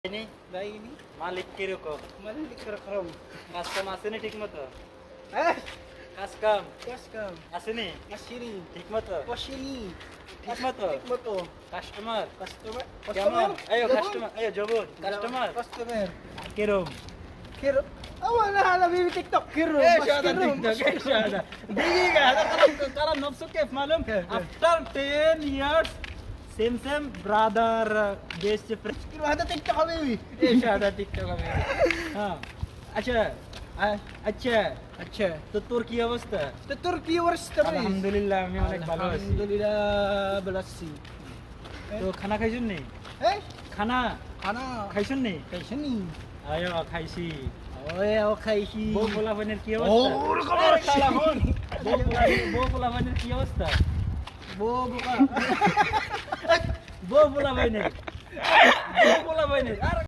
ini Daini Malik কিরকম Malik kerekam. Custom আসেনি ঠিক মতো Eh, কাস্টম kaskam. আসেনি Masini. ঠিক মতো Posini. ঠিক মতো Moto. Customer Customer. কেমন আয়ো Jabon. কাস্টমার আয়ো জবন কাস্টমার Customer. কিরম Kiro. Wala hala bibi TikTok kiro. ايش Mas هذا kiro, تيك توك mas ايش kiro. هذا دقيقة هذا كلام نفسه كيف معلوم كيف؟ after 10 years same brother best friend Kiro hada TikTok habibi. ايش هذا تيك توك हाँ अच्छा अच्छा আচ্ছা তো তোর কি অবস্থা তো তোর কি অবস্থা ভাই আলহামদুলিল্লাহ আমি অনেক ভালো আছি আলহামদুলিল্লাহ ভালো আছি তো খানা খাইছুন নি এই খানা খানা খাইছুন নি খাইছনি আয়ো খাইছি ওই ও খাইছি বউ পোলাপানের কি ও অবস্থা ওরকম আরে আছি। খালা হন বউ পোলাপানের কি অবস্থা বউ বোকা বউ পোলাপানের আর